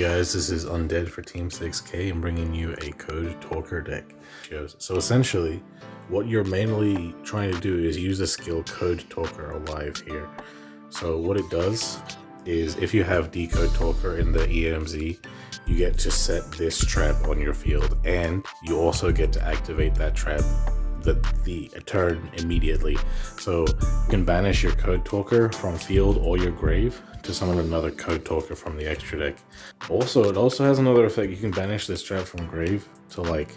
guys, this is Undead for Team 6K. I'm bringing you a Code Talker deck. So essentially, what you're mainly trying to do is use the skill Code Talker Alive here. So what it does is if you have Decode Talker in the EMZ, you get to set this trap on your field, and you also get to activate that trap the turn immediately. So you can banish your Code Talker from field or your grave to summon another Code Talker from the extra deck. Also, it also has another effect. You can banish this trap from grave to like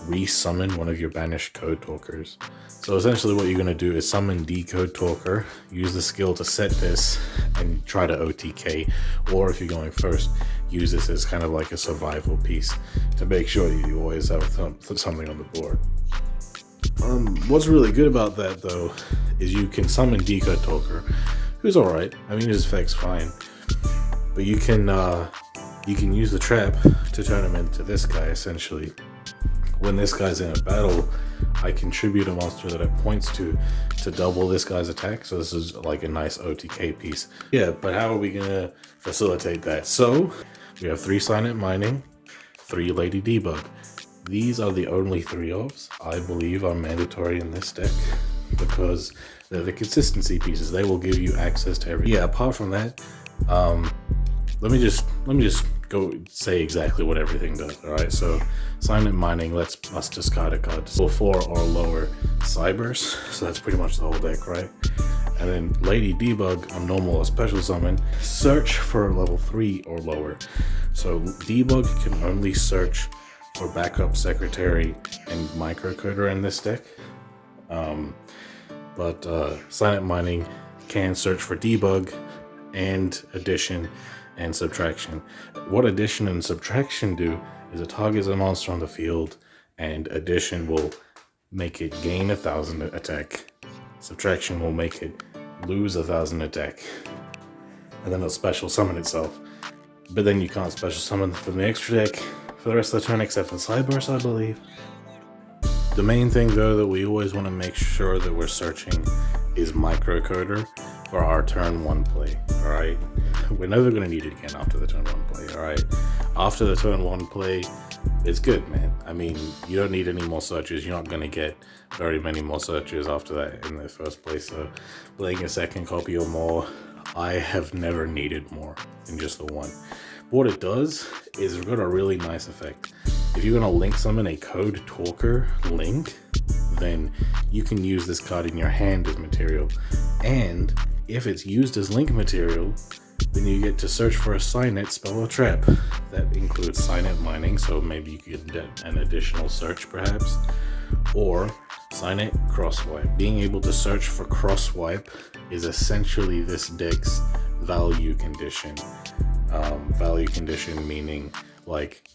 re-summon one of your banished Code Talkers. So essentially what you're going to do is summon Decode Talker, use the skill to set this, and try to OTK, or if you're going first, use this as kind of like a survival piece to make sure you always have something on the board. What's really good about that though is you can summon Decode Talker, who's alright. I mean, his effect's fine, but you can use the trap to turn him into this guy. Essentially, when this guy's in a battle, I contribute a monster that it points to double this guy's attack. So this is like a nice OTK piece. Yeah, but how are we gonna facilitate that? So we have 3 Silent Mining, 3 Lady Debug. These are the only 3 orbs I believe are mandatory in this deck because they're the consistency pieces. They will give you access to everything. Yeah, apart from that, let me just go say exactly what everything does. All right, so Silent Mining lets us discard a card to level 4 or lower Cybers, so that's pretty much the whole deck, right? And then Lady Debug on normal or special summon, search for level 3 or lower. So Debug can only search for backup secretary and microcoder in this deck, but Silent Mining can search for debug and addition and subtraction. What addition and subtraction do is it targets a monster on the field, and addition will make it gain 1,000 attack, subtraction will make it lose 1,000 attack, and then it'll special summon itself. But then you can't special summon from the extra deck for the rest of the turn except for Cyburst, I believe. The main thing though that we always want to make sure that we're searching is microcoder for our turn 1 play. Alright, we're never going to need it again after the turn 1 play. Alright, after the turn 1 play, it's good, man. I mean, you don't need any more searches. You're not going to get very many more searches after that in the first place. So playing a second copy or more, I have never needed more than just the 1. What it does is it's got a really nice effect. If you're going to link summon a Code Talker link, then you can use this card in your hand as material. And if it's used as link material, then you get to search for a Signet spell or trap. That includes Silent Mining, so maybe you could get an additional search perhaps. Or Signet Crosswipe. Being able to search for Crosswipe is essentially this deck's value condition. Value condition meaning like,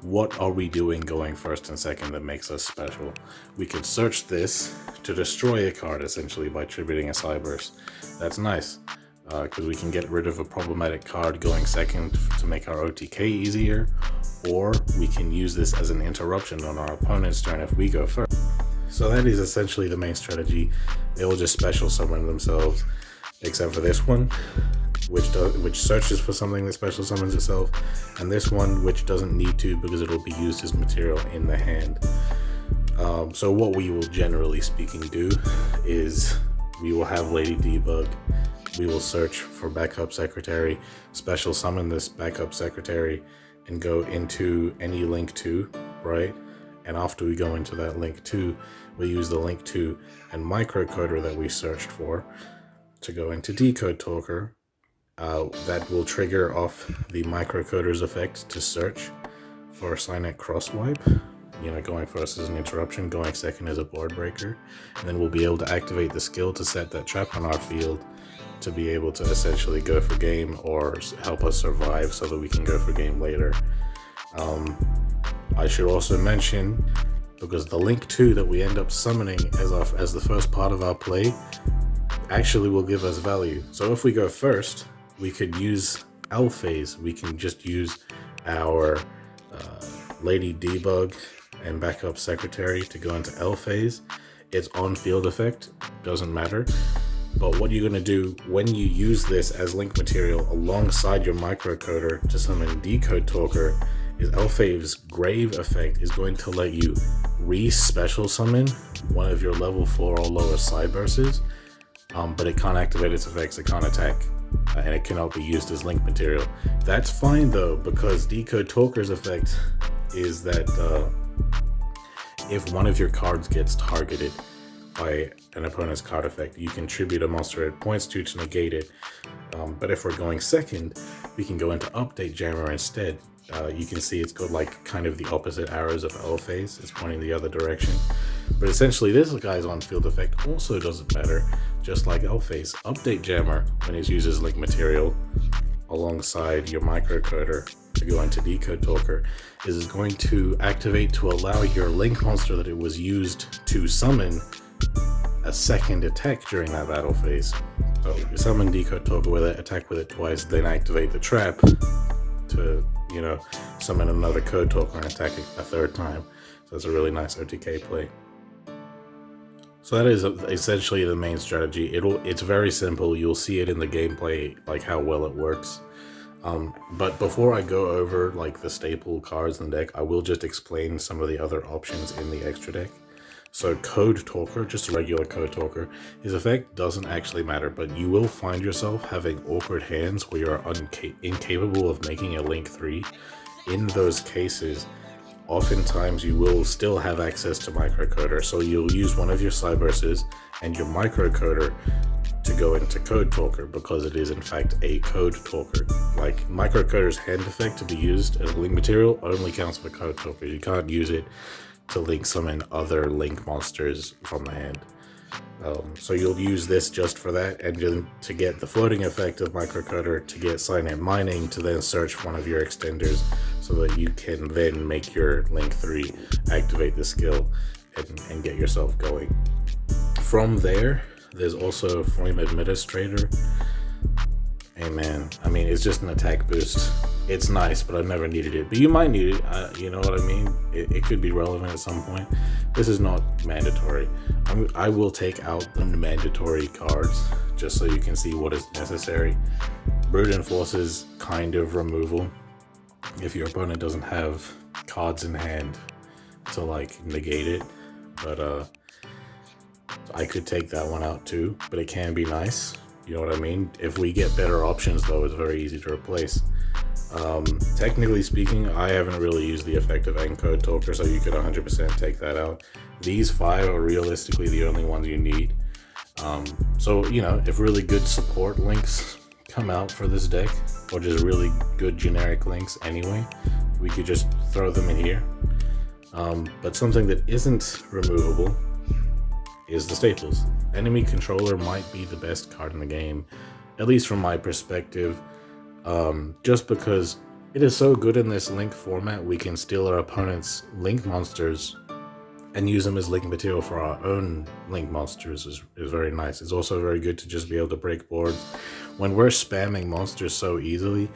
what are we doing going first and second that makes us special? We could search this to destroy a card essentially by tributing a Cyburst. That's nice because we can get rid of a problematic card going second to make our OTK easier, or we can use this as an interruption on our opponent's turn if we go first. So that is essentially the main strategy. They will just special summon themselves, except for this one, which searches for something that special summons itself, and this one which doesn't need to because it'll be used as material in the hand. So what we will generally speaking do is we will have Lady Debug, we will search for backup secretary, special summon this backup secretary, and go into any link 2, right? And after we go into that link 2, we use the link 2 and microcoder that we searched for to go into Decode Talker. That will trigger off the microcoder's effect to search for Signet Crosswipe. You know, going first is an interruption, going second is a board breaker, and then we'll be able to activate the skill to set that trap on our field to be able to essentially go for game or help us survive so that we can go for game later. I should also mention, because the link 2 that we end up summoning as the first part of our play actually will give us value. So if we go first, we could use L phase. We can just use our Lady Debug and backup secretary to go into L phase. It's on field effect, doesn't matter. But what you're going to do when you use this as link material alongside your microcoder to summon Decode Talker is Elfave's Grave effect is going to let you re-special summon one of your level 4 or lower Cybursts, but it can't activate its effects, it can't attack, and it cannot be used as link material. That's fine though, because Decode Talker's effect is that if one of your cards gets targeted by an opponent's card effect, you contribute a monster it points to negate it. But if we're going second, we can go into Update Jammer instead. You can see it's got like kind of the opposite arrows of Elphase. It's pointing the other direction. But essentially this guy's on-field effect also doesn't matter, just like Elphase. Update Jammer, when it's used as link material alongside your microcoder to go into Decode Talker, is going to activate to allow your link monster that it was used to summon a second attack during that battle phase. So you summon Decode Talker with it, attack with it twice, then activate the trap to, you know, summon another Code Talker and attack it a third time. So it's a really nice OTK play. So that is essentially the main strategy. It's very simple. You'll see it in the gameplay, like how well it works. But before I go over like the staple cards in the deck, I will just explain some of the other options in the extra deck. So Code Talker, just a regular Code Talker, his effect doesn't actually matter, but you will find yourself having awkward hands where you're incapable of making a Link 3. In those cases, oftentimes you will still have access to microcoder, so you'll use one of your Cybursts and your microcoder to go into Code Talker, because it is in fact a Code Talker. Like, microcoder's hand effect to be used as link material only counts for Code Talker. You can't use it to link summon other link monsters from the hand. So you'll use this just for that, and then to get the floating effect of microcoder, to get Silent Mining, to then search one of your extenders so that you can then make your Link 3, activate the skill, and get yourself going. From there, there's also Flame Administrator. Hey man, I mean, it's just an attack boost. It's nice, but I've never needed it. But you might need it, you know what I mean? It could be relevant at some point. This is not mandatory. I will take out the mandatory cards just so you can see what is necessary. Brute Enforce's kind of removal if your opponent doesn't have cards in hand to like negate it. But I could take that one out too, but it can be nice. You know what I mean? If we get better options though, it's very easy to replace. Technically speaking, I haven't really used the effect of Encode Talker, so you could 100% take that out. These 5 are realistically the only ones you need. So, you know, if really good support links come out for this deck, or just really good generic links anyway, we could just throw them in here. But something that isn't removable is the staples. Enemy Controller might be the best card in the game, at least from my perspective. Just because it is so good in this link format, we can steal our opponent's link monsters and use them as link material for our own link monsters is very nice. It's also very good to just be able to break boards. When we're spamming monsters so easily,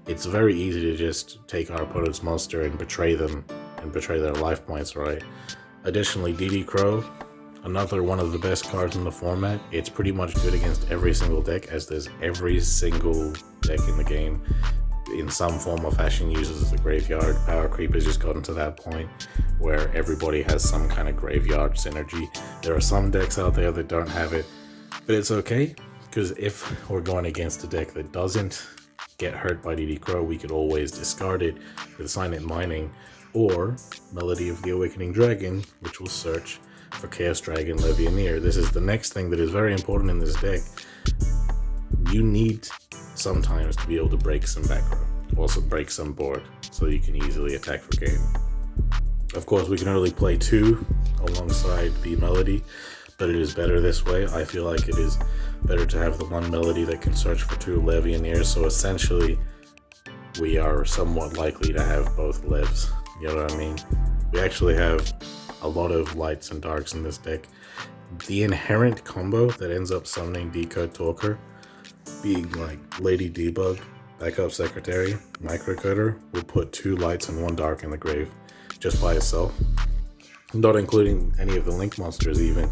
it's very easy to just take our opponent's monster and betray them and betray their life points, right? Additionally, DD another one of the best cards in the format. It's pretty much good against every single deck, as there's every single deck in the game in some form or fashion uses the graveyard. Power Creep has just gotten to that point where everybody has some kind of graveyard synergy. There are some decks out there that don't have it, but it's okay, because if we're going against a deck that doesn't get hurt by DD Crow, we could always discard it with Silent Mining or Melody of the Awakening Dragon, which will search for Chaos Dragon Levianeer. This is the next thing that is very important in this deck. You need sometimes to be able to break some back row, also break some board, so you can easily attack for game. Of course, we can only play 2 alongside the Melody, but it is better this way. I feel like it is better to have the one Melody that can search for 2 Levianeers, so essentially we are somewhat likely to have both Levs, you know what I mean? We actually have a lot of lights and darks in this deck. The inherent combo that ends up summoning Decode Talker, being like Lady Debug, Backup Secretary, Microcoder, will put 2 lights and 1 dark in the grave just by itself. not including any of the link monsters even.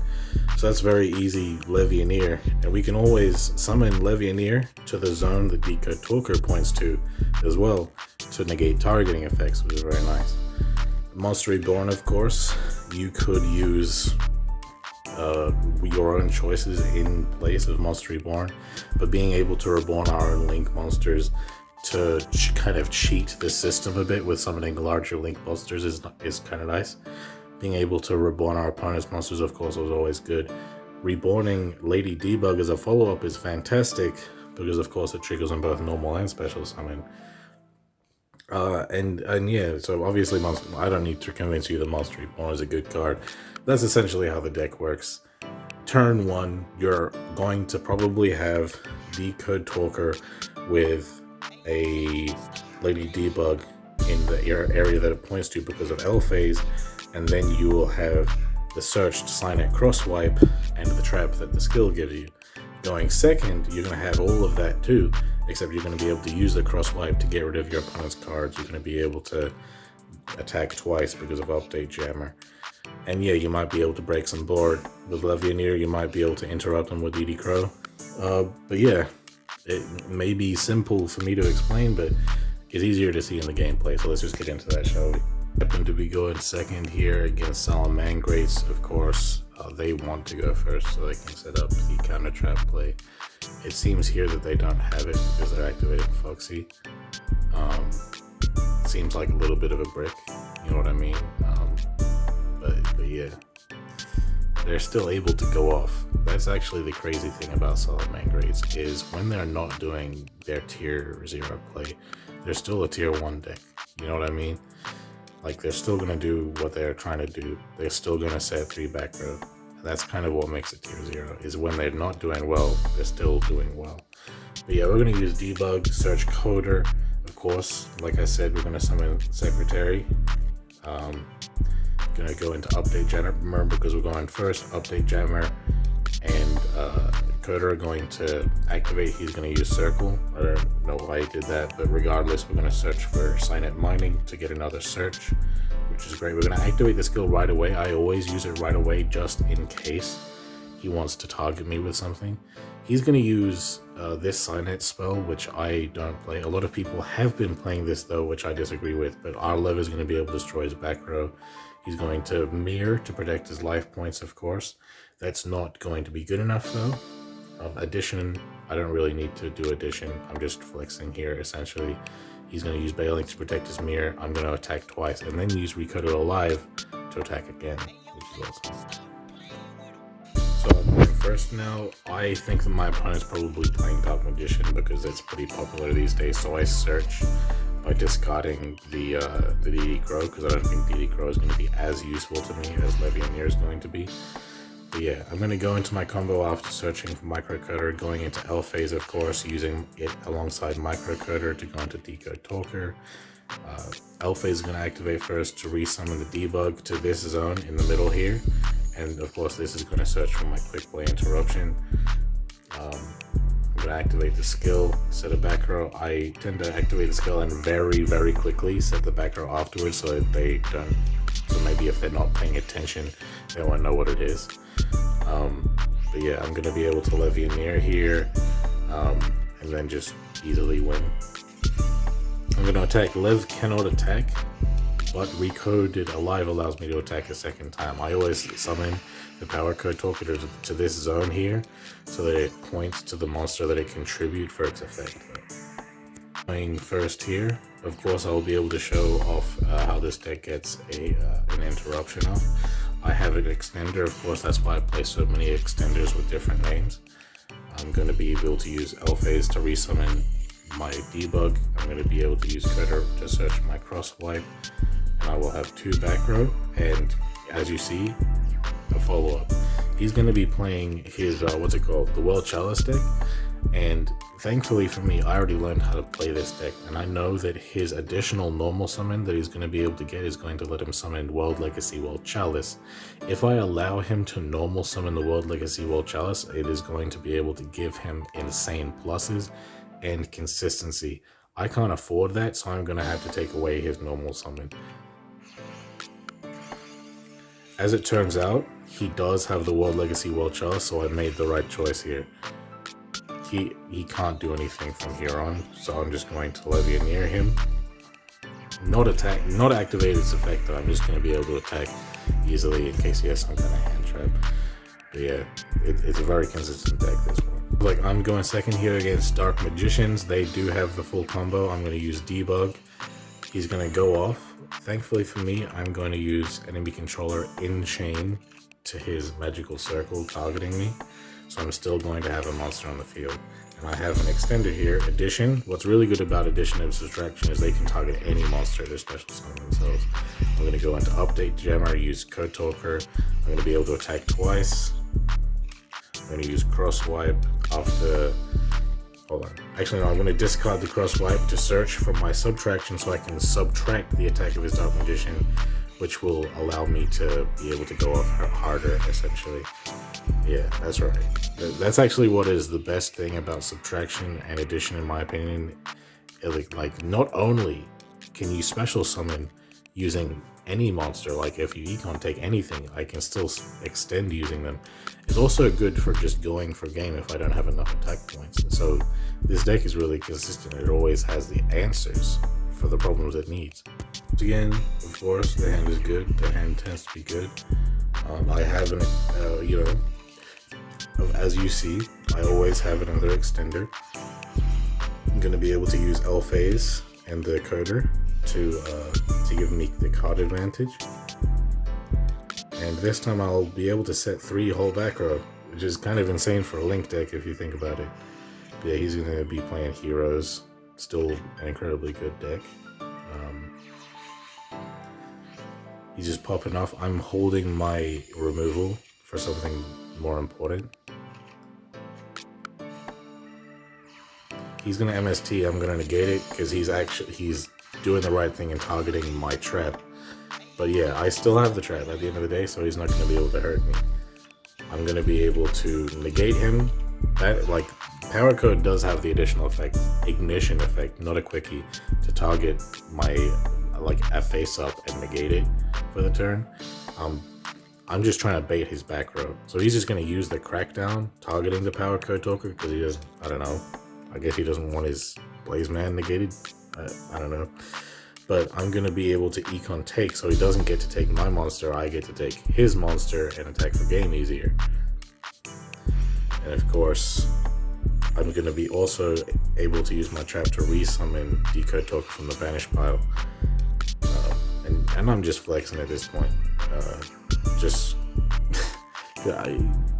So that's very easy Levianeer, and we can always summon Levianeer to the zone that DECODE Talker points to as well to negate targeting effects, which is very nice. Monster Reborn, of course, you could use your own choices in place of Monster Reborn, but being able to reborn our own link monsters to kind of cheat the system a bit with summoning larger link monsters is kind of nice. Being able to reborn our opponent's monsters, of course, was always good. Reborning Lady Debug as a follow-up is fantastic because, of course, it triggers on both normal and special summon. And yeah, so obviously I don't need to convince you that Monster Reborn is a good card. That's essentially how the deck works. Turn 1, you're going to probably have DECODE Talker with a Lady Debug in the area that it points to because of L phase, and then you will have the searched Signet Crosswipe and the trap that the skill gives you. Going second, you're going to have all of that too, except you're going to be able to use the Crosswipe to get rid of your opponent's cards. You're going to be able to attack twice because of Update Jammer. And yeah, you might be able to break some board. With Levianeer, you might be able to interrupt them with ED Crow. But yeah, it may be simple for me to explain, but it's easier to see in the gameplay. So let's just get into that, shall we? Happen to be going second here against Salamangreats, of course. They want to go first so they can set up the counter trap play. It seems here that they don't have it because they're activating Foxy. Seems like a little bit of a brick, you know what I mean? But yeah, they're still able to go off. That's actually the crazy thing about Salamangreats, is when they're not doing their tier 0 play, they're still a tier 1 deck, you know what I mean? Like, they're still going to do what they're trying to do. They're still going to set 3 back row. And that's kind of what makes it tier 0, is when they're not doing well, they're still doing well. But yeah, we're going to use Debug, search Coder, of course. Like I said, we're going to summon Secretary. Going to go into Update Jammer because we're going first. Update Jammer and Coder are going to activate. He's going to use Circle. I don't know why he did that, but regardless, we're going to search for Signet Mining to get another search, which is great. We're going to activate the skill right away. I always use it right away just in case he wants to target me with something. He's going to use this Signet spell, which I don't play. A lot of people have been playing this though, which I disagree with, but our Lev is going to be able to destroy his back row. He's going to mirror to protect his life points, of course. That's not going to be good enough though. Addition, I don't really need to do addition. I'm just flexing here essentially. He's going to use Bailing to protect his mirror. I'm going to attack twice and then use Recoded Alive to attack again, which is awesome. So I'm going first now. I think that my opponent's probably playing Dark Magician because it's pretty popular these days, so I search by discarding the DD Crow because I don't think DD Crow is going to be as useful to me as Levianeer is going to be. But yeah, I'm going to go into my combo after searching for Microcoder, going into L phase, of course, using it alongside Microcoder to go into DECODE Talker. L phase is going to activate first to resummon the Debug to this zone in the middle here. And of course, this is going to search for my Quick Play Interruption. I'm going to activate the skill, set a back row. I tend to activate the skill and very, very quickly set the back row afterwards so that they don't. So maybe if they're not paying attention, they won't know what it is. But yeah, I'm going to be able to Levianeer here and then just easily win. I'm going to attack. Lev cannot attack, but Recoded Alive allows me to attack a second time. I always summon the power code talker to this zone here so that it points to the monster that it contributes for its effect. Playing first here, of course, I will be able to show off how this deck gets an interruption off. I have an extender, of course, that's why I play so many extenders with different names. I'm going to be able to use L phase to resummon my Debug. I'm going to be able to use Cutter to search my Crosswipe. And I will have 2 back row, and as you see, a follow-up. He's going to be playing his, what's it called, the World Chalice deck, and thankfully for me, I already learned how to play this deck, and I know that his additional normal summon that he's going to be able to get is going to let him summon World Legacy World Chalice. If I allow him to normal summon the World Legacy World Chalice, it is going to be able to give him insane pluses and consistency. I can't afford that, so I'm going to have to take away his normal summon. As it turns out, he does have the World Legacy World Chalice, so I made the right choice here. He can't do anything from here on, so I'm just going to levy near him. Not activate its effect, though. I'm just going to be able to attack easily in case he has some kind of hand trap. But yeah, it's a very consistent deck, this one. Like, I'm going second here against Dark Magicians. They do have the full combo. I'm going to use Debug. He's going to go off. Thankfully for me, I'm going to use Enemy Controller in chain to his Magical Circle targeting me. So I'm still going to have a monster on the field. And I have an extender here, Addition. What's really good about Addition and Subtraction is they can target any monster, their special summon themselves. I'm going to go into Update Gemmer, use Code Talker. I'm going to be able to attack twice. I'm going to use Cross Wipe after... Hold on. Actually, no, I'm going to discard the Cross Wipe to search for my Subtraction so I can subtract the attack of his Dark Magician, which will allow me to be able to go off harder, essentially. Yeah, that's right. That's actually what is the best thing about Subtraction and Addition, in my opinion. Like, not only can you special summon using any monster, like if you econ take anything, I can still extend using them. It's also good for just going for game if I don't have enough attack points. So this deck is really consistent. It always has the answers for the problems it needs. Again, of course, the hand is good. The hand tends to be good. I have an, you know, as you see, I always have another extender. I'm going to be able to use L-Phase and the Decoder to give me the card advantage. And this time I'll be able to set 3 whole back row, which is kind of insane for a Link deck if you think about it. But yeah, he's going to be playing Heroes, still an incredibly good deck. He's just popping off. I'm holding my removal for something more important. He's going to MST, I'm going to negate it because he's doing the right thing and targeting my trap. But yeah, I still have the trap at the end of the day, so he's not going to be able to hurt me. I'm going to be able to negate him. That, like, Power Code does have the additional effect, Ignition effect, not a quickie, to target my, like, a face up and negate it for the turn. I'm just trying to bait his back row. So he's just going to use the Crackdown, targeting the Power Code Talker, because he doesn't, I don't know, I guess he doesn't want his Blaze Man negated. I don't know. But I'm going to be able to econ take, so he doesn't get to take my monster, I get to take his monster and attack for game easier. And of course, I'm going to be also able to use my trap to resummon DECODE Talker from the Banish pile. And I'm just flexing at this point.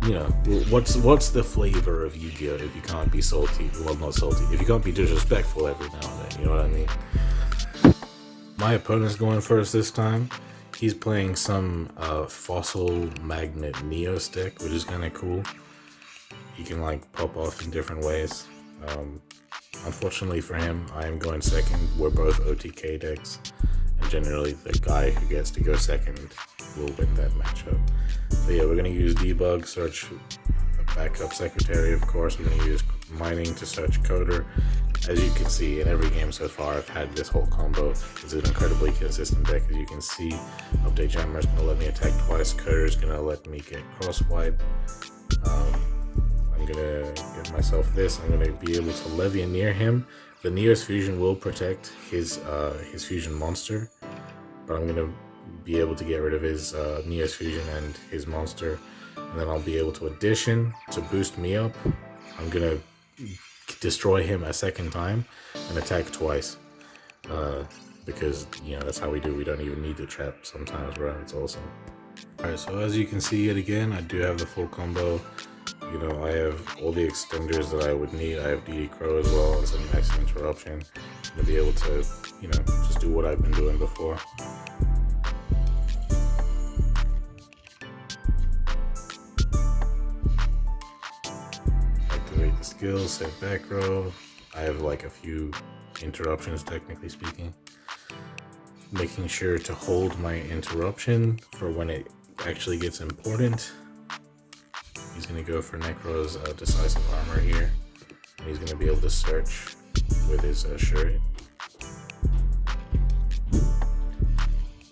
You know, what's the flavor of Yu-Gi-Oh if you can't be salty? Well, not salty. If you can't be disrespectful every now and then, you know what I mean? My opponent's going first this time. He's playing some Fossil Magnet Neos deck, which is kind of cool. He can like pop off in different ways. Unfortunately for him, I am going second. We're both OTK decks, and generally the guy who gets to go second will win that matchup. But yeah, we're going to use Debug, search a backup secretary, of course. We're going to use Mining to search Coder. As you can see, in every game so far, I've had this whole combo. It's an incredibly consistent deck, as you can see. Update Jammer is going to let me attack twice. Coder is going to let me get cross wipe. I'm going to give myself this. I'm going to be able to levy near him. The Neos Fusion will protect his fusion monster, but I'm going to be able to get rid of his Neos Fusion and his monster, and then I'll be able to Addition to boost me up. I'm going to destroy him a second time and attack twice, because, you know, that's how we do. We don't even need the trap sometimes, bro. It's awesome. Alright, so as you can see yet again, I do have the full combo. You know, I have all the extenders that I would need. I have Nekroz as well and some Max Interruption to be able to, you know, just do what I've been doing before. Activate the skill, set back row. I have like a few interruptions, technically speaking. Making sure to hold my interruption for when it actually gets important. He's going to go for Nekroz Decisive Armor here, and he's going to be able to search with his shirt.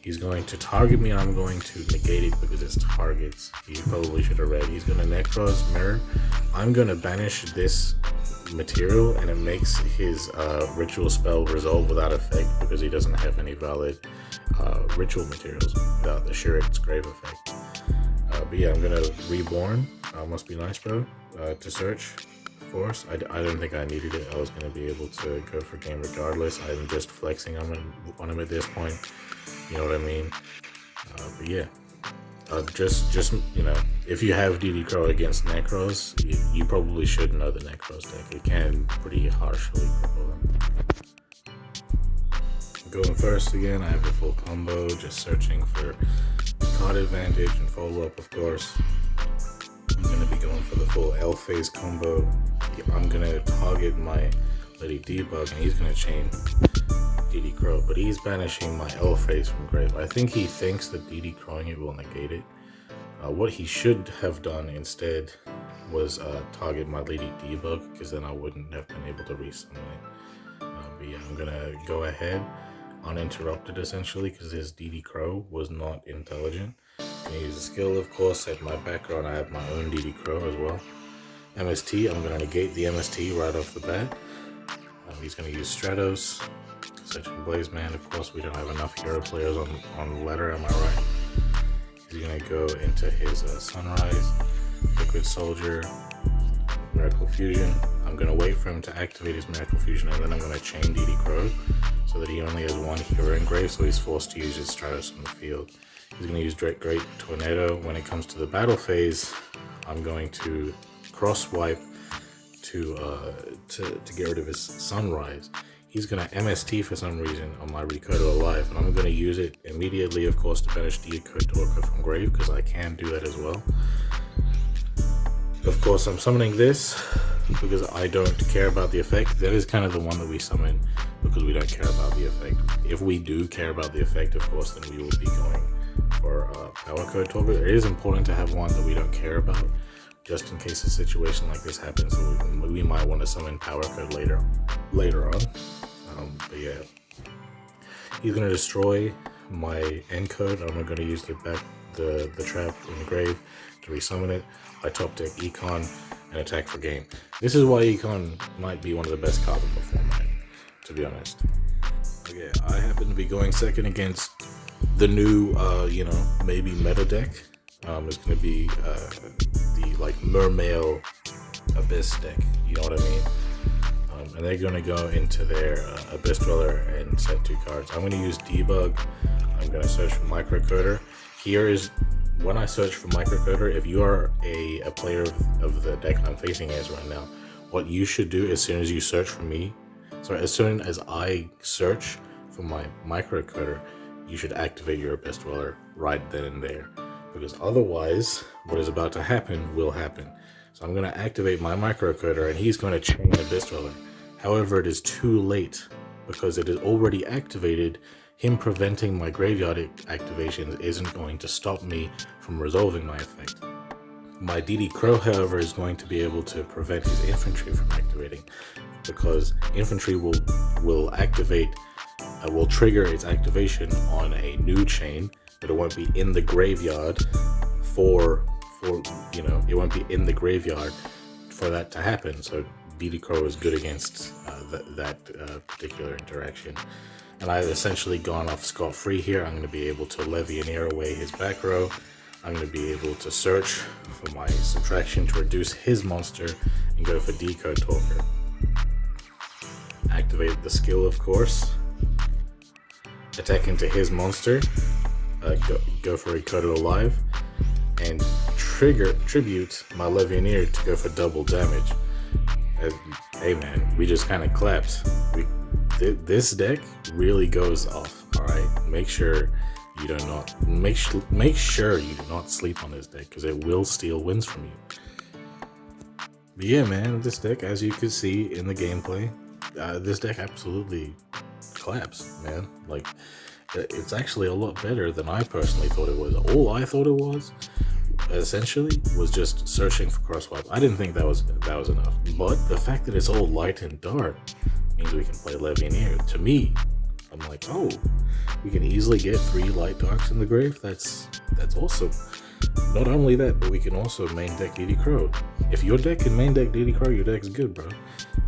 He's going to target me and I'm going to negate it because it's targets. You probably should have read. He's going to Nekroz mirror. I'm going to banish this material and it makes his ritual spell resolve without effect because he doesn't have any valid ritual materials without the Shirik's grave effect. But yeah, I'm going to reborn. Must be nice, bro. To search. Course. I don't think I needed it. I was going to be able to go for game regardless. I'm just flexing on him at this point. You know what I mean? But yeah, just you know, if you have DD against Nekroz, you probably should know the Nekroz deck. It can pretty harshly cripple them. Going first again, I have the full combo, just searching for card advantage and follow up, of course. I'm going to be going for the full L phase combo. I'm going to target my Lady Debug and he's going to chain DD Crow, but he's banishing my L phase from grave. I think he thinks that DD Crowing it will negate it. What he should have done instead was target my Lady Debug, because then I wouldn't have been able to resummon it. But yeah, I'm going to go ahead uninterrupted essentially because his DD Crow was not intelligent. I'm going to use a skill, of course. At my background I have my own DD Crow as well. MST, I'm going to negate the MST right off the bat. He's going to use Stratos, searching Blazeman. Of course, we don't have enough hero players on the ladder, am I right? He's going to go into his Sunrise, Liquid Soldier, Miracle Fusion. I'm going to wait for him to activate his Miracle Fusion, and then I'm going to chain DD Crow so that he only has one hero in grave, so he's forced to use his Stratos on the field. He's going to use Great Tornado. When it comes to the battle phase, I'm going to cross wipe to get rid of his Sunrise. He's going to MST for some reason on my DECODE Alive, and I'm going to use it immediately, of course, to banish DECODE Talker from grave, because I can do that as well. Of course, I'm summoning this because I don't care about the effect. That is kind of the one that we summon because we don't care about the effect. If we do care about the effect, of course, then we will be going for Power Code Talker. It is important to have one that we don't care about, just in case a situation like this happens. So we might want to summon Power Code later on. But yeah, he's going to destroy my end code. I'm going to use the trap in the grave to resummon it. I top deck Econ and attack for game. This is why Econ might be one of the best cards in the format, to be honest. Okay, I happen to be going second against the new, maybe meta deck. It's going to be the Mermail Abyss deck, you know what I mean? And they're going to go into their Abyss Dweller and set 2 cards. I'm going to use Debug. I'm going to search for Microcoder. Here is when I search for Microcoder. If you are a player of the deck I'm facing as right now, what you should do as soon as you search for me, as soon as I search for my Microcoder, you should activate your Abyss Dweller right then and there, because otherwise what is about to happen will happen. So I'm going to activate my Microcoder and he's going to chain Abyss Dweller. However, it is too late because it is already activated. Him preventing my graveyard activations isn't going to stop me from resolving my effect. My DD Crow, however, is going to be able to prevent his infantry from activating, because infantry will activate, will trigger its activation on a new chain, but it won't be in the graveyard it won't be in the graveyard for that to happen. So DD Crow is good against that particular interaction. And I've essentially gone off scot-free here. I'm going to be able to Levianeer away his back row. I'm going to be able to search for my subtraction to reduce his monster and go for DECODE Talker. Activate the skill, of course. Attack into his monster. Go for DECODE Alive. And tribute my Levianeer to go for double damage. Hey man, we just kind of clapped. This deck really goes off. All right, make sure you do not sleep on this deck, because it will steal wins from you. But yeah, man, this deck, as you can see in the gameplay, this deck absolutely claps, man. Like, it's actually a lot better than I personally thought it was. All I thought it was, essentially, was just searching for crosswipe. I didn't think that was enough. But the fact that it's all light and dark means we can play Levianeer. To me, I'm like, oh, we can easily get 3 light darks in the grave. That's awesome. Not only that, but we can also main deck DECODE. If your deck can main deck DECODE, your deck's good, bro.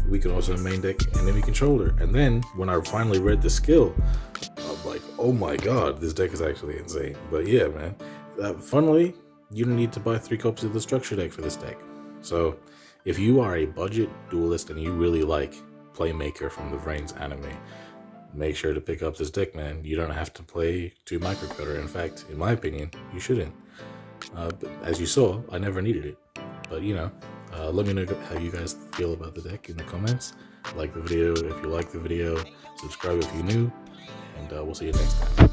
We can also main deck enemy controller. And then when I finally read the skill, I'm like, oh my god, this deck is actually insane. But yeah, man. Funnily, you don't need to buy 3 copies of the structure deck for this deck. So if you are a budget duelist and you really like Playmaker from the Vrains anime, make sure to pick up this deck, man. You don't have to play 2 microcutter. In fact, in my opinion, you shouldn't. But as you saw, I never needed it. But you know, let me know how you guys feel about the deck in the comments. Like the video if you like the video, subscribe if you're new, and we'll see you next time.